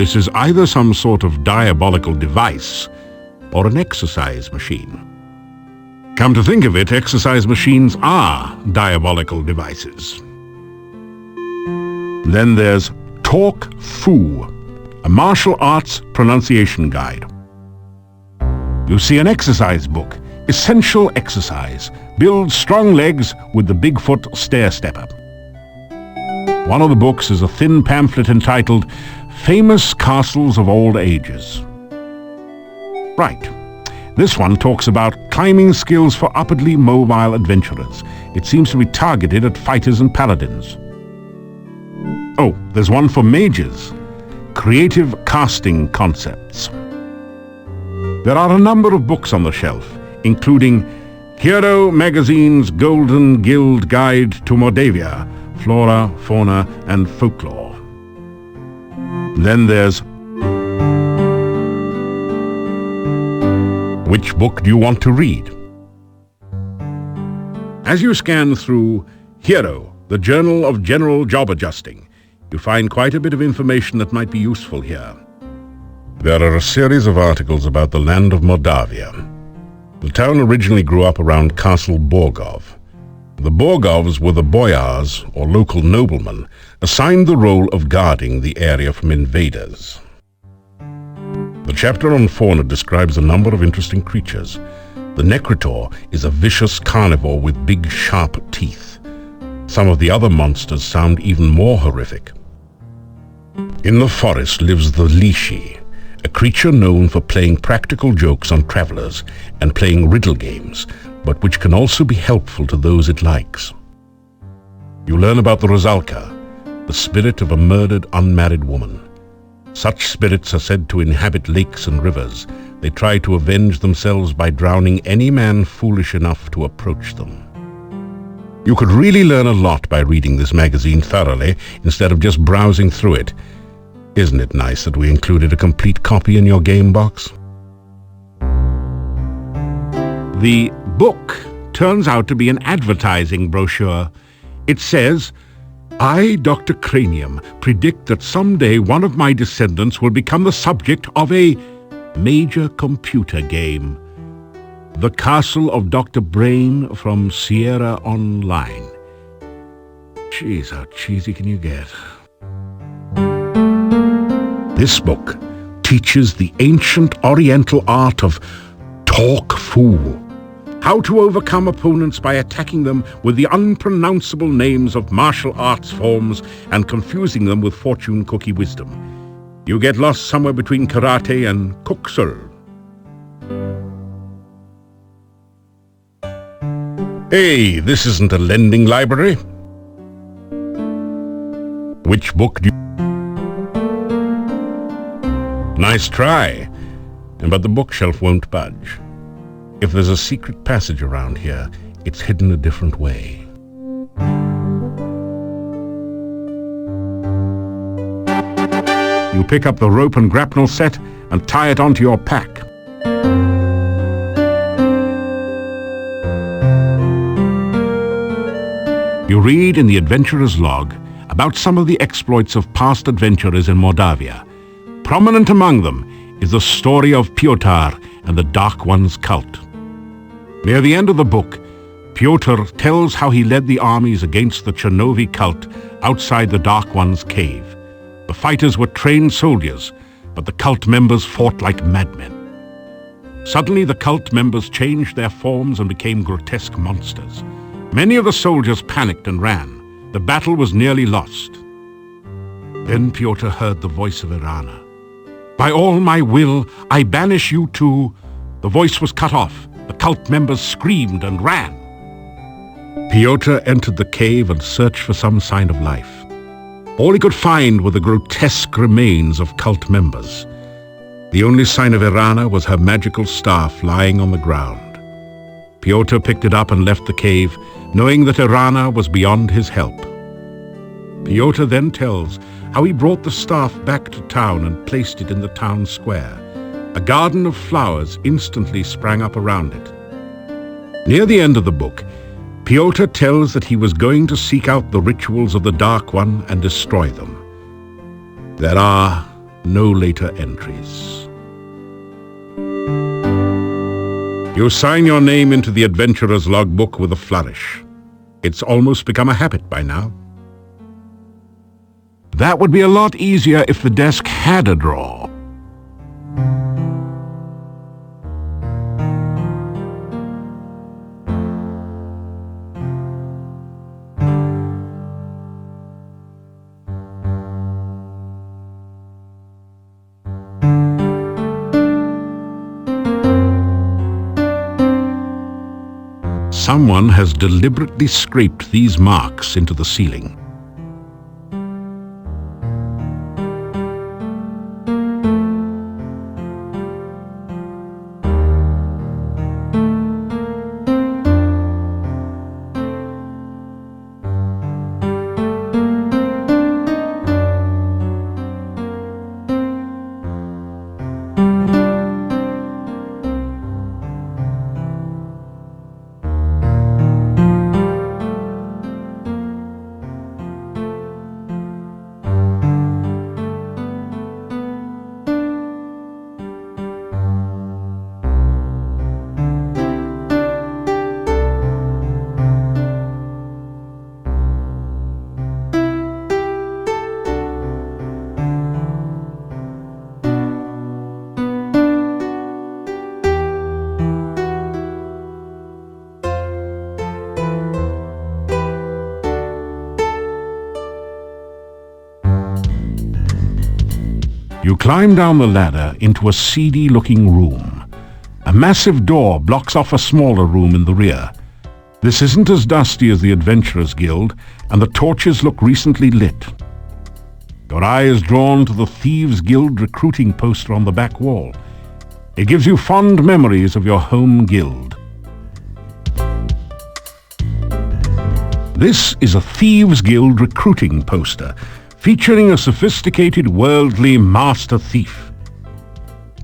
This is either some sort of diabolical device or an exercise machine. Come to think of it, exercise machines are diabolical devices. Then there's Talk Fu, a martial arts pronunciation guide. You see an exercise book, Essential Exercise. Build strong legs with the Bigfoot Stair Stepper. One of the books is a thin pamphlet entitled Famous Castles of All Ages. Right. This one talks about climbing skills for upwardly mobile adventurers. It seems to be targeted at fighters and paladins. Oh, there's one for mages. Creative casting concepts. There are a number of books on the shelf, including Hero Magazine's Golden Guild Guide to Mordavia, Flora, Fauna, and Folklore. Then there's Which book do you want to read? As you scan through Hero, the Journal of General Job Adjusting, you find quite a bit of information that might be useful here. There are a series of articles about the land of Mordavia. The town originally grew up around Castle Borgov. The Borgovs were the boyars, or local noblemen, assigned the role of guarding the area from invaders. The chapter on fauna describes a number of interesting creatures. The Necritor is a vicious carnivore with big, sharp teeth. Some of the other monsters sound even more horrific. In the forest lives the Lishi, a creature known for playing practical jokes on travelers and playing riddle games, but which can also be helpful to those it likes. You learn about the Rosalka, the spirit of a murdered unmarried woman. Such spirits are said to inhabit lakes and rivers. They try to avenge themselves by drowning any man foolish enough to approach them. You could really learn a lot by reading this magazine thoroughly instead of just browsing through it. Isn't it nice that we included a complete copy in your game box? The book turns out to be an advertising brochure. It says, I, Dr. Cranium, predict that someday one of my descendants will become the subject of a major computer game. The Castle of Dr. Brain from Sierra Online. Jeez, how cheesy can you get? This book teaches the ancient Oriental art of Talk Fu. How to overcome opponents by attacking them with the unpronounceable names of martial arts forms and confusing them with fortune cookie wisdom. You get lost somewhere between karate and kuksul. Hey, this isn't a lending library. Which book do you... Nice try, but the bookshelf won't budge. If there's a secret passage around here, it's hidden a different way. You pick up the rope and grapnel set and tie it onto your pack. You read in the adventurer's log about some of the exploits of past adventurers in Mordavia. Prominent among them is the story of Pyotr and the Dark One's cult. Near the end of the book, Pyotr tells how he led the armies against the Chernovi cult outside the Dark One's cave. The fighters were trained soldiers, but the cult members fought like madmen. Suddenly, the cult members changed their forms and became grotesque monsters. Many of the soldiers panicked and ran. The battle was nearly lost. Then Pyotr heard the voice of Irana. By all my will, I banish you to... The voice was cut off. The cult members screamed and ran. Pyotr entered the cave and searched for some sign of life. All he could find were the grotesque remains of cult members. The only sign of Irana was her magical staff lying on the ground. Pyotr picked it up and left the cave, knowing that Irana was beyond his help. Pyotr then tells how he brought the staff back to town and placed it in the town square. A garden of flowers instantly sprang up around it. Near the end of the book, Pyotr tells that he was going to seek out the rituals of the Dark One and destroy them. There are No later entries. You sign your name into the adventurer's logbook with a flourish. It's almost become a habit by now. That would be a lot easier if the desk had a drawer. Someone has deliberately scraped these marks into the ceiling. You climb down the ladder into a seedy-looking room. A massive door blocks off a smaller room in the rear. This isn't as dusty as the Adventurers Guild, and the torches look recently lit. Your eye is drawn to the Thieves Guild recruiting poster on the back wall. It gives you fond memories of your home guild. This is a Thieves Guild recruiting poster, featuring a sophisticated worldly master thief.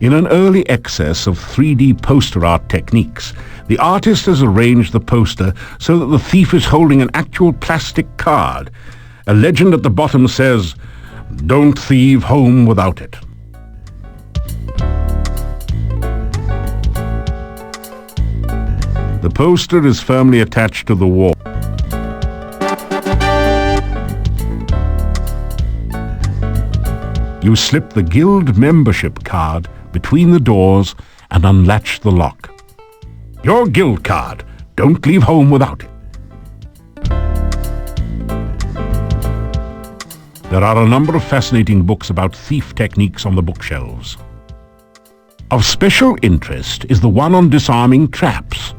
In an early excess of 3D poster art techniques, the artist has arranged the poster so that the thief is holding an actual plastic card. A legend at the bottom says, "Don't thieve home without it." The poster is firmly attached to the wall. You slip the guild membership card between the doors and unlatch the lock. Your guild card. Don't leave home without it. There are a number of fascinating books about thief techniques on the bookshelves. Of special interest is the one on disarming traps.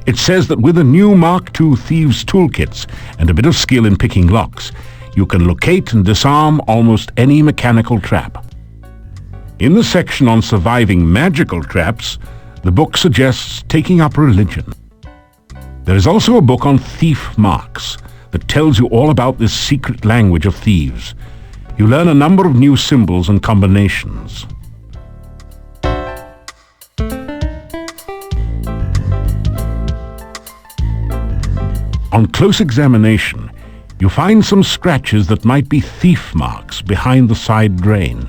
It says that with a new Mark II Thieves toolkits and a bit of skill in picking locks, you can locate and disarm almost any mechanical trap. In the section on surviving magical traps, the book suggests taking up religion. There is also a book on thief marks that tells you all about this secret language of thieves. You learn a number of new symbols and combinations. On close examination, you find some scratches that might be thief marks behind the side drain.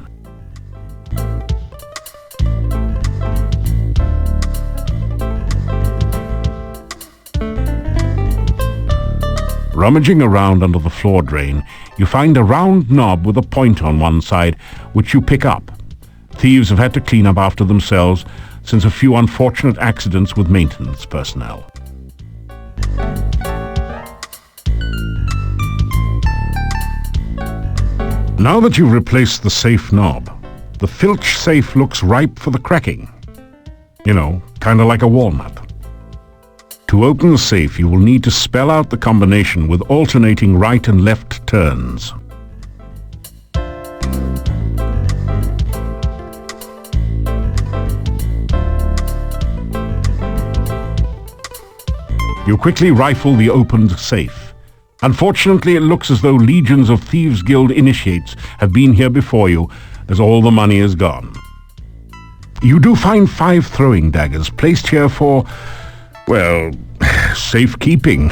Rummaging around under the floor drain, you find a round knob with a point on one side, which you pick up. Thieves have had to clean up after themselves since a few unfortunate accidents with maintenance personnel. Now that you've replaced the safe knob, the Filch safe looks ripe for the cracking. You know, kind of like a walnut. To open the safe, you will need to spell out the combination with alternating right and left turns. You quickly rifle the opened safe. Unfortunately, it looks as though legions of Thieves Guild initiates have been here before you, as all the money is gone. You do find 5 throwing daggers placed here for, well, safekeeping.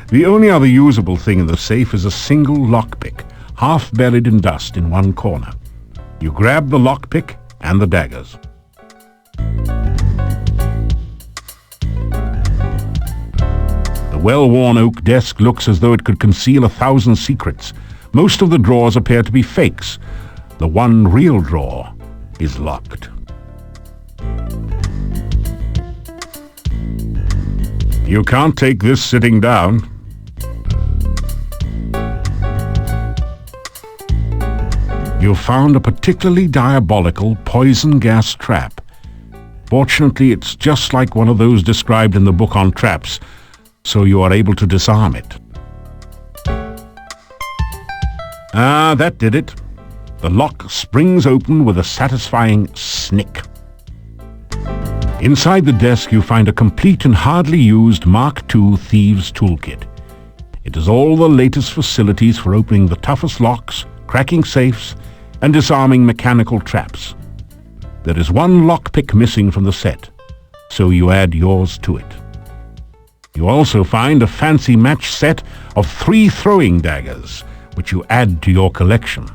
The only other usable thing in the safe is a single lockpick, half buried in dust in one corner. You grab the lockpick and the daggers. The well-worn oak desk looks as though it could conceal 1,000 secrets. Most of the drawers appear to be fakes. The one real drawer is locked. You can't take this sitting down. You found a particularly diabolical poison gas trap. Fortunately, it's just like one of those described in the book on traps, so you are able to disarm it. Ah, that did it. The lock springs open with a satisfying snick. Inside the desk you find a complete and hardly used Mark II Thieves' Toolkit. It has all the latest facilities for opening the toughest locks, cracking safes, and disarming mechanical traps. There is one lockpick missing from the set, so you add yours to it. You also find a fancy match set of 3 throwing daggers, which you add to your collection.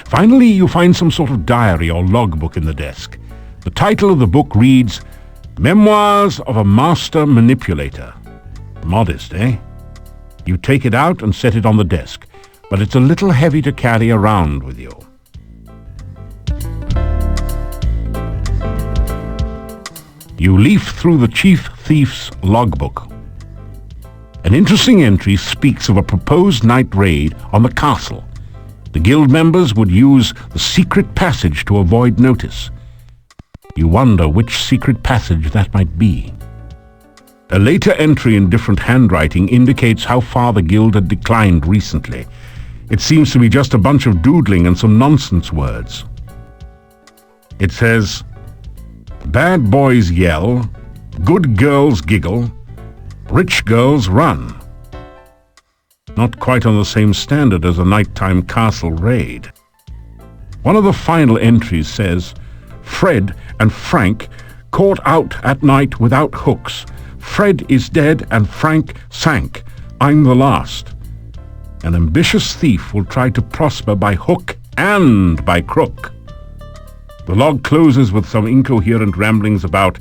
Finally, you find some sort of diary or logbook in the desk. The title of the book reads, Memoirs of a Master Manipulator. Modest, eh? You take it out and set it on the desk, but it's a little heavy to carry around with you. You leaf through the chief thief's logbook. An interesting entry speaks of a proposed night raid on the castle. The guild members would use the secret passage to avoid notice. You wonder which secret passage that might be. A later entry in different handwriting indicates how far the guild had declined recently. It seems to be just a bunch of doodling and some nonsense words. It says, Bad boys yell, good girls giggle, rich girls run. Not quite on the same standard as a nighttime castle raid. One of the final entries says, Fred and Frank caught out at night without hooks. Fred is dead and Frank sank. I'm the last. An ambitious thief will try to prosper by hook and by crook. The log closes with some incoherent ramblings about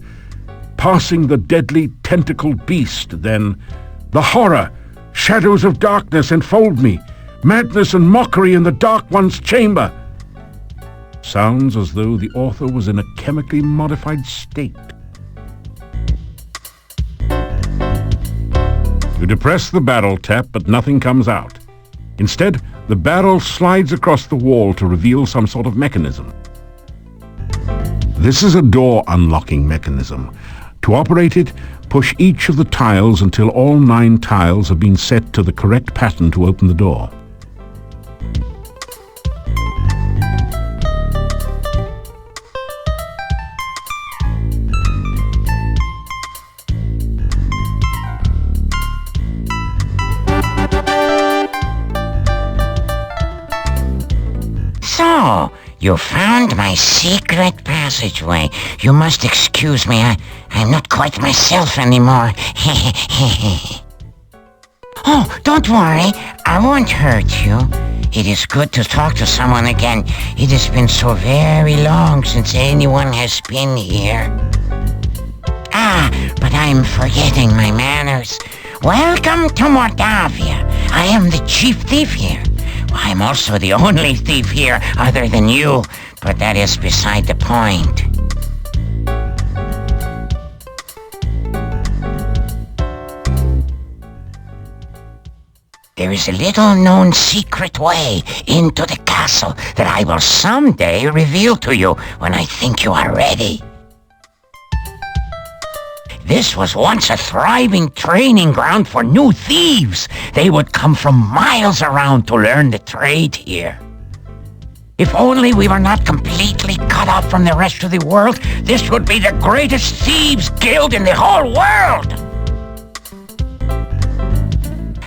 passing the deadly tentacled beast, then the horror, shadows of darkness enfold me, madness and mockery in the dark one's chamber. Sounds as though the author was in a chemically modified state. You depress the barrel tap, but nothing comes out. Instead, the barrel slides across the wall to reveal some sort of mechanism. This is a door unlocking mechanism. To operate it, push each of the tiles until all 9 tiles have been set to the correct pattern to open the door. So, you found my secret passageway. You must excuse me, I'm not quite myself anymore. Oh, don't worry, I won't hurt you. It is good to talk to someone again. It has been so very long since anyone has been here. Ah, but I'm forgetting my manners. Welcome to Mordavia. I am the chief thief here. I'm also the only thief here other than you, but that is beside the point. There is a little-known secret way into the castle that I will someday reveal to you when I think you are ready. This was once a thriving training ground for new thieves. They would come from miles around to learn the trade here. If only we were not completely cut off from the rest of the world, this would be the greatest thieves' guild in the whole world.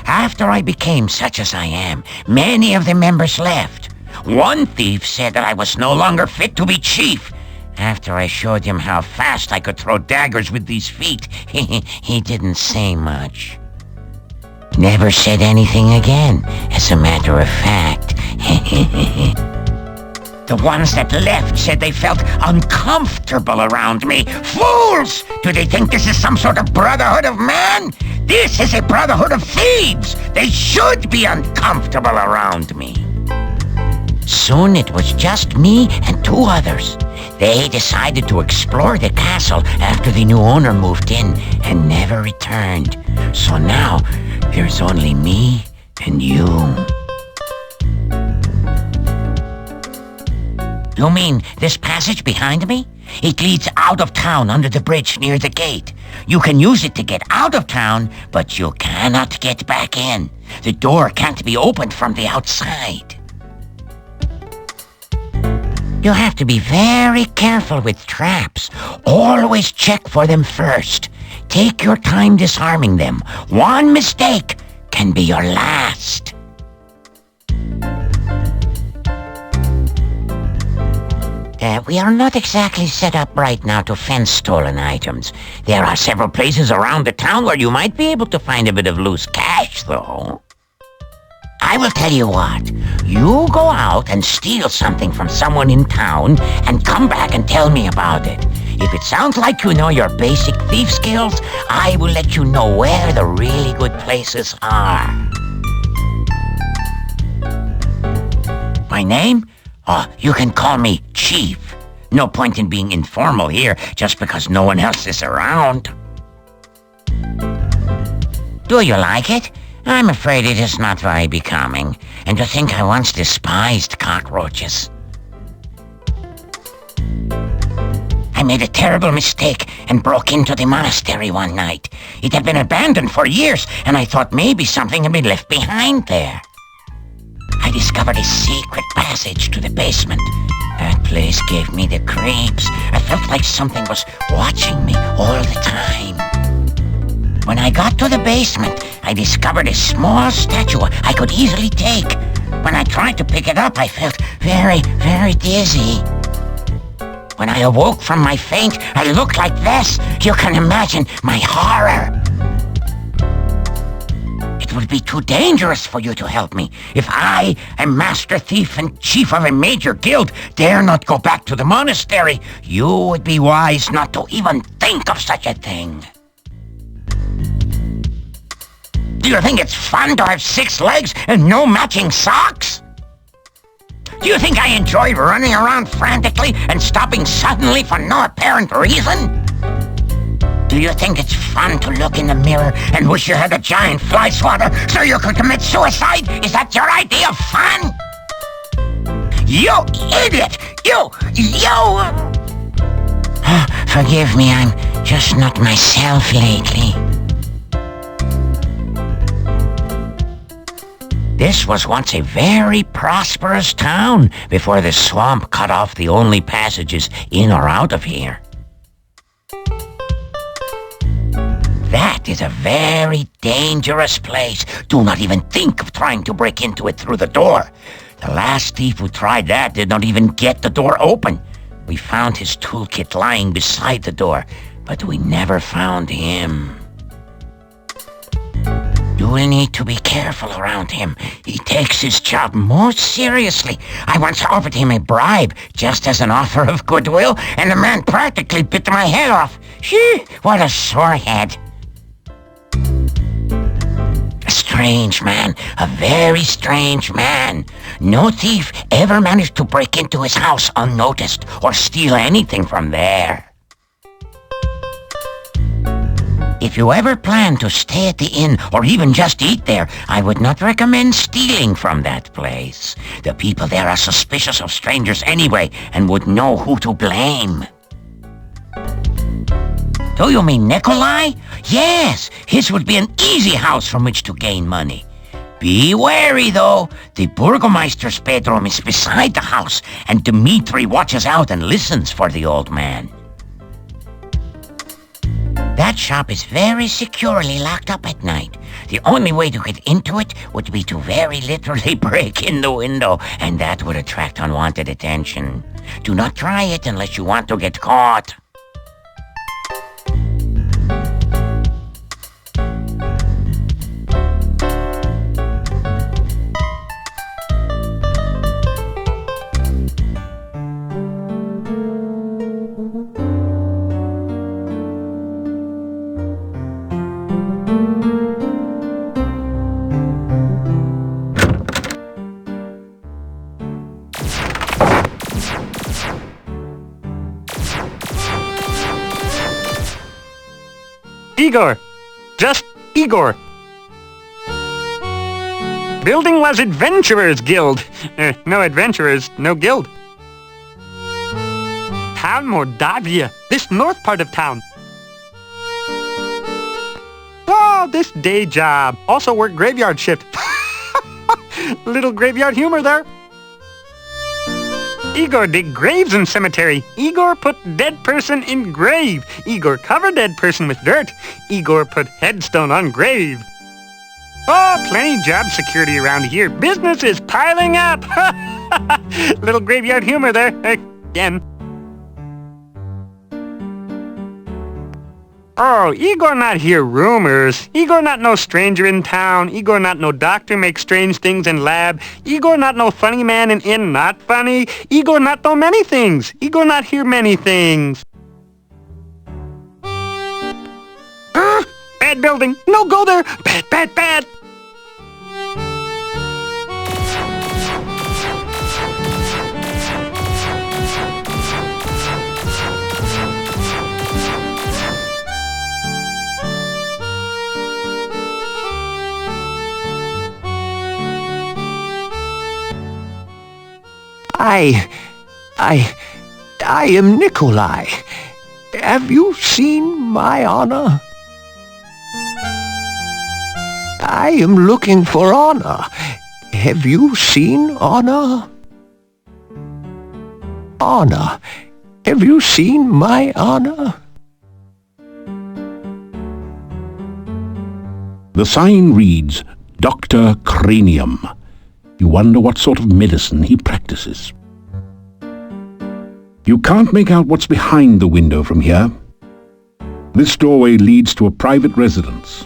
After I became such as I am, many of the members left. One thief said that I was no longer fit to be chief. After I showed him how fast I could throw daggers with these feet, he didn't say much. Never said anything again, as a matter of fact. The ones that left said they felt uncomfortable around me. Fools! Do they think this is some sort of brotherhood of man? This is a brotherhood of thieves. They should be uncomfortable around me. Soon it was just me and two others. They decided to explore the castle after the new owner moved in and never returned. So now there's only me and you. You mean this passage behind me? It leads out of town under the bridge near the gate. You can use it to get out of town, but you cannot get back in. The door can't be opened from the outside. You have to be very careful with traps. Always check for them first. Take your time disarming them. One mistake can be your last. We are not exactly set up right now to fence stolen items. There are several places around the town where you might be able to find a bit of loose cash, though. I will tell you what. You go out and steal something from someone in town and come back and tell me about it. If it sounds like you know your basic thief skills, I will let you know where the really good places are. My name? Oh, you can call me Chief. No point in being informal here just because no one else is around. Do you like it? I'm afraid it is not very becoming, and to think I once despised cockroaches. I made a terrible mistake and broke into the monastery one night. It had been abandoned for years, and I thought maybe something had been left behind there. I discovered a secret passage to the basement. That place gave me the creeps. I felt like something was watching me all the time. When I got to the basement, I discovered a small statue I could easily take. When I tried to pick it up, I felt very, very dizzy. When I awoke from my faint, I looked like this. You can imagine my horror. It would be too dangerous for you to help me. If I, a master thief and chief of a major guild, dare not go back to the monastery, you would be wise not to even think of such a thing. Do you think it's fun to have 6 legs and no matching socks? Do you think I enjoy running around frantically and stopping suddenly for no apparent reason? Do you think it's fun to look in the mirror and wish you had a giant fly swatter so you could commit suicide? Is that your idea of fun? You idiot! You! Forgive me, I'm just not myself lately. This was once a very prosperous town before the swamp cut off the only passages in or out of here. That is a very dangerous place. Do not even think of trying to break into it through the door. The last thief who tried that did not even get the door open. We found his toolkit lying beside the door, but we never found him. You will need to be careful around him. He takes his job most seriously. I once offered him a bribe just as an offer of goodwill, and the man practically bit my head off. Shee, what a sore head. A strange man, a very strange man. No thief ever managed to break into his house unnoticed or steal anything from there. If you ever plan to stay at the inn or even just eat there, I would not recommend stealing from that place. The people there are suspicious of strangers anyway and would know who to blame. Do you mean Nikolai? Yes, his would be an easy house from which to gain money. Be wary, though. The Burgomeister's bedroom is beside the house, and Dmitri watches out and listens for the old man. That shop is very securely locked up at night. The only way to get into it would be to very literally break in the window, and that would attract unwanted attention. Do not try it unless you want to get caught. Igor. Just Igor. Building was Adventurers Guild. No adventurers, no guild. Town Mordavia. This north part of town. Oh, this day job. Also work graveyard shift. Little graveyard humor there. Igor dig graves in cemetery. Igor put dead person in grave. Igor cover dead person with dirt. Igor put headstone on grave. Oh, plenty job security around here. Business is piling up. Little graveyard humor there. Again. Oh, Igor not hear rumors. Igor not no stranger in town. Igor not no doctor make strange things in lab. Igor not no funny man in inn not funny. Igor not know many things. Igor not hear many things. Bad building. No go there. Bad, bad, bad. I am Nikolai. Have you seen my honor? I am looking for honor. Have you seen honor? Honor. Have you seen my honor? The sign reads, Dr. Cranium. You wonder what sort of medicine he practices. You can't make out what's behind the window from here. This doorway leads to a private residence.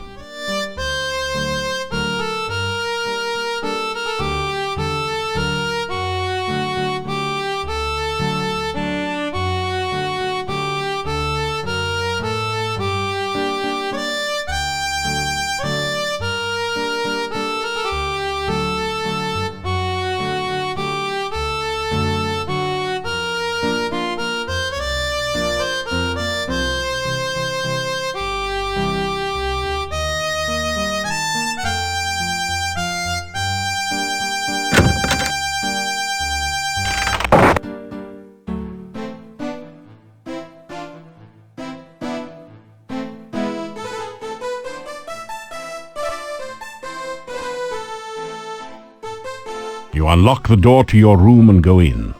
You unlock the door to your room and go in.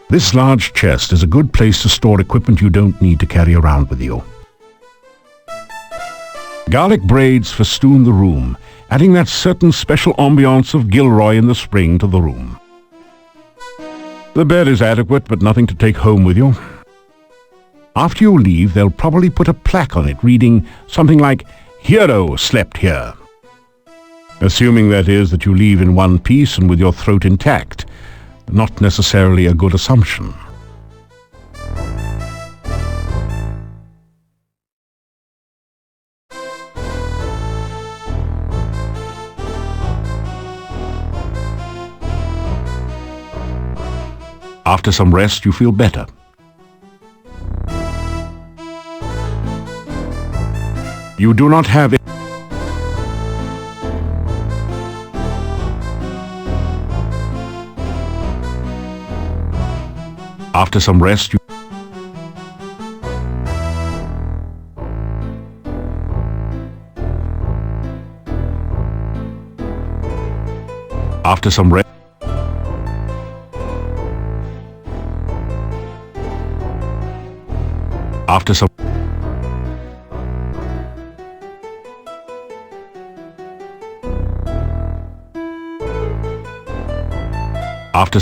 This large chest is a good place to store equipment you don't need to carry around with you. Garlic braids festoon the room, adding that certain special ambiance of Gilroy in the spring to the room. The bed is adequate, but nothing to take home with you. After you leave, they'll probably put a plaque on it reading something like, Hero slept here. Assuming, that is, that you leave in one piece and with your throat intact. Not necessarily a good assumption. After some rest, you feel better. You do not have it. After some rest, you after some rest, after some after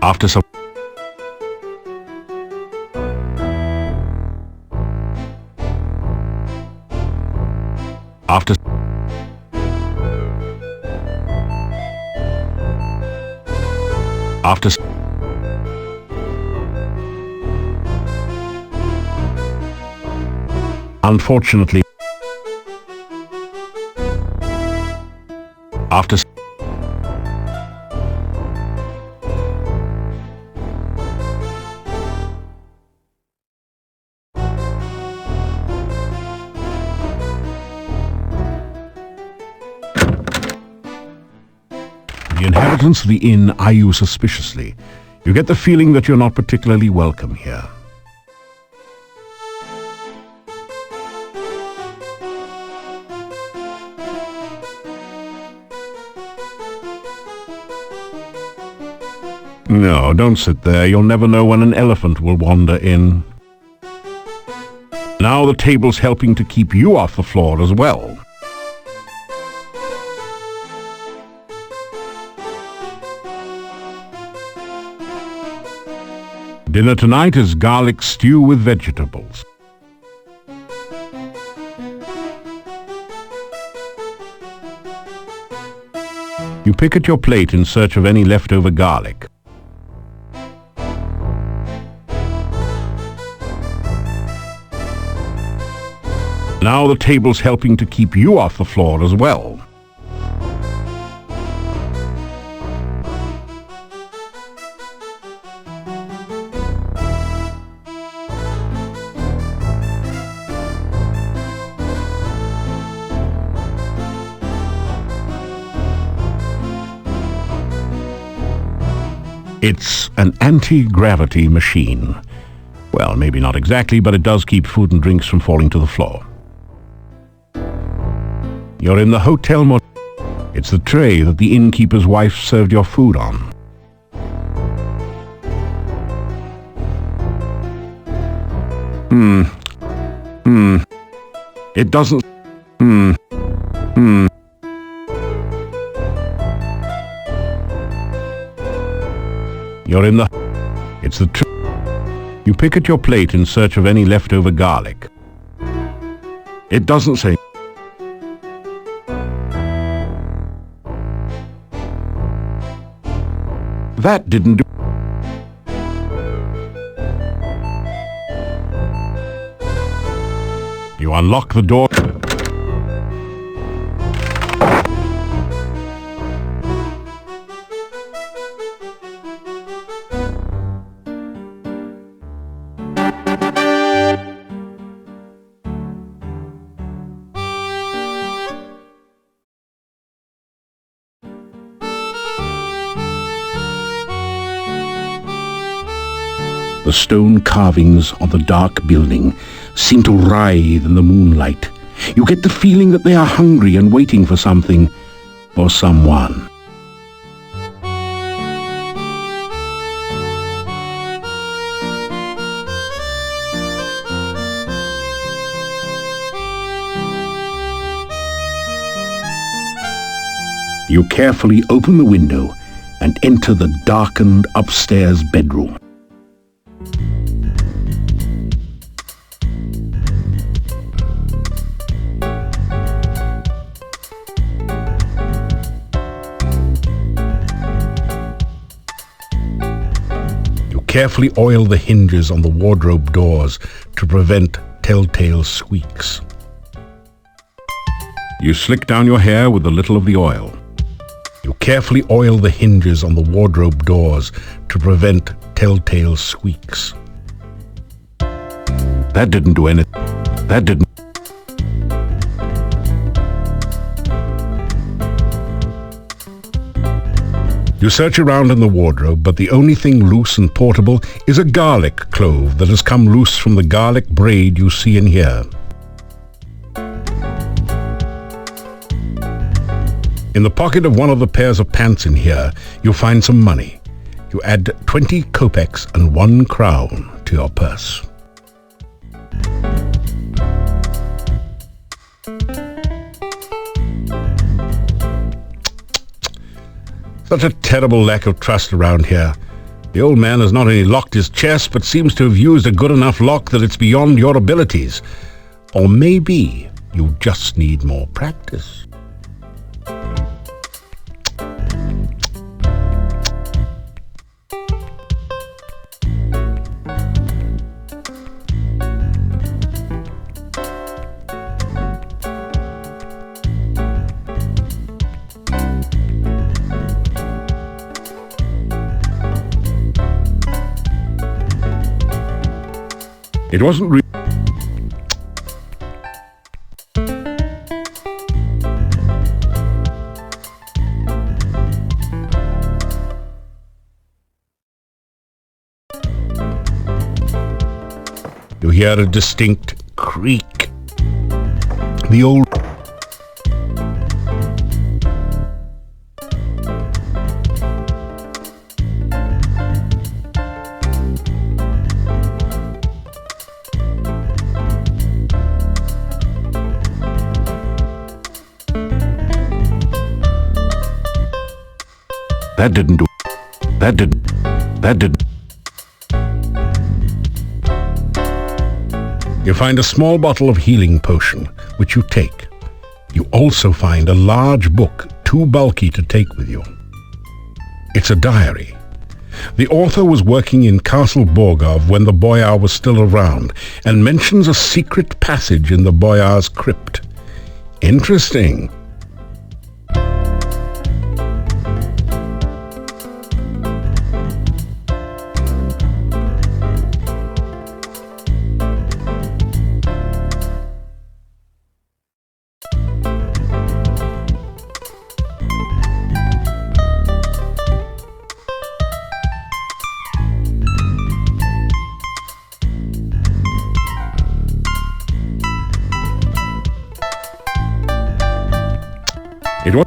after some after after Unfortunately, after the inhabitants of the inn eye you suspiciously. You get the feeling that you're not particularly welcome here. No, don't sit there. You'll never know when an elephant will wander in. Now the table's helping to keep you off the floor as well. Dinner tonight is garlic stew with vegetables. You pick at your plate in search of any leftover garlic. Now the table's helping to keep you off the floor as well. It's an anti-gravity machine. Well, maybe not exactly, but it does keep food and drinks from falling to the floor. You're in the Hotel It's the tray that the innkeeper's wife served your food on. It doesn't... You're in the... It's the You pick at your plate in search of any leftover garlic. It doesn't say... That didn't do... You unlock the door... The stone carvings on the dark building seem to writhe in the moonlight. You get the feeling that they are hungry and waiting for something or someone. You carefully open the window and enter the darkened upstairs bedroom. Carefully oil the hinges on the wardrobe doors to prevent telltale squeaks. You slick down your hair with a little of the oil. You carefully oil the hinges on the wardrobe doors to prevent telltale squeaks. That didn't do anything. That didn't. You search around in the wardrobe, but the only thing loose and portable is a garlic clove that has come loose from the garlic braid you see in here. In the pocket of one of the pairs of pants in here, you'll find some money. You add 20 kopecks and 1 crown to your purse. Such a terrible lack of trust around here. The old man has not only locked his chest, but seems to have used a good enough lock that it's beyond your abilities. Or maybe you just need more practice. It wasn't re- You hear a distinct creak. The old... That didn't do... That did... You find a small bottle of healing potion, which you take. You also find a large book, too bulky to take with you. It's a diary. The author was working in Castle Borgov when the Boyar was still around, and mentions a secret passage in the Boyar's crypt. Interesting. It was...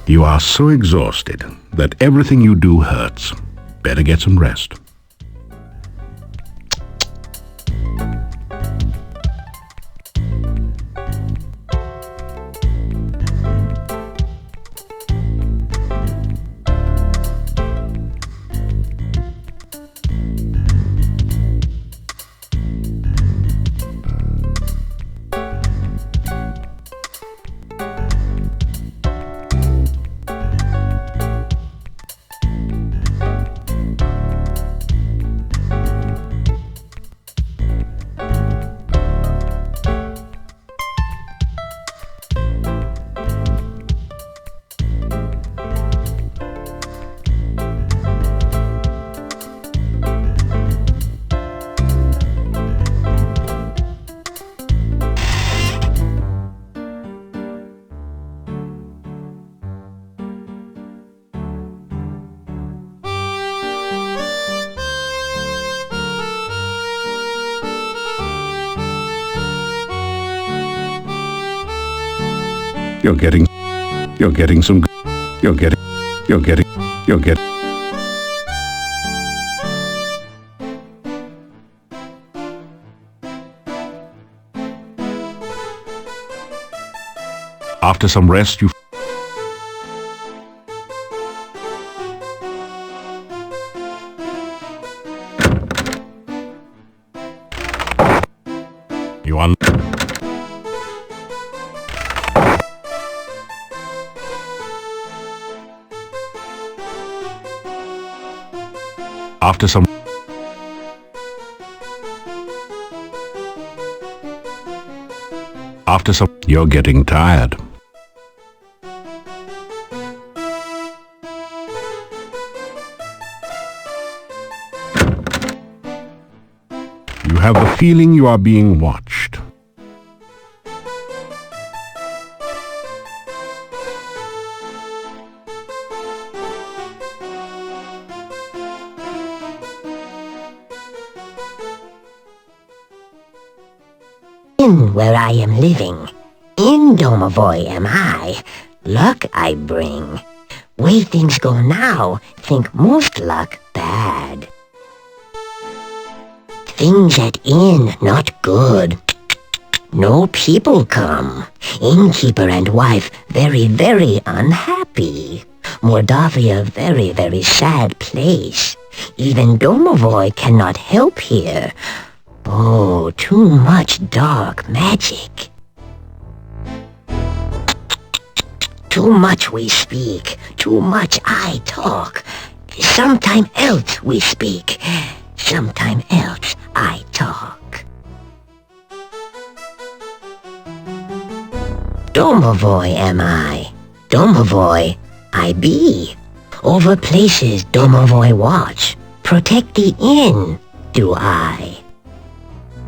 You are so exhausted that everything you do hurts. Better get some rest. You're getting some, you're getting. After some rest, you un. After some... You're getting tired. You have the feeling you are being watched. In where I am living, in Domovoy am I, luck I bring. Way things go now, think most luck bad. Things at inn not good. No people come. Innkeeper and wife very, very unhappy. Mordavia very, very sad place. Even Domovoy cannot help here. Oh, too much dark magic. Too much we speak, too much I talk. Sometime else we speak, sometime else I talk. Domovoy am I. Domovoy, I be. Over places Domovoy watch. Protect the inn, do I.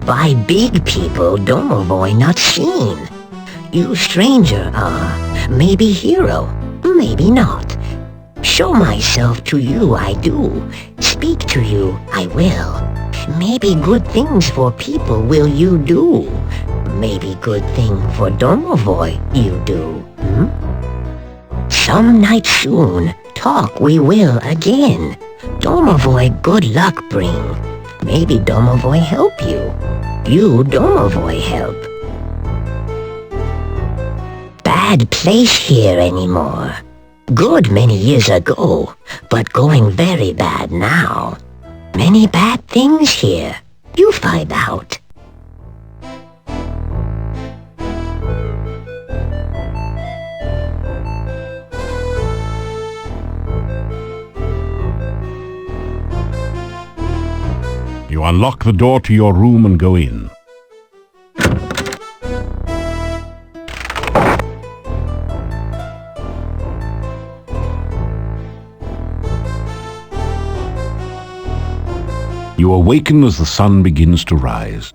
By big people Domovoy not seen. You stranger are, maybe hero, maybe not. Show myself to you I do, speak to you I will. Maybe good things for people will you do. Maybe good thing for Domovoy you do, Some night soon, talk we will again. Domovoy good luck bring. Maybe Domovoy help you. You Domovoy help. Bad place here anymore. Good many years ago, but going very bad now. Many bad things here. You find out. You unlock the door to your room and go in. You awaken as the sun begins to rise.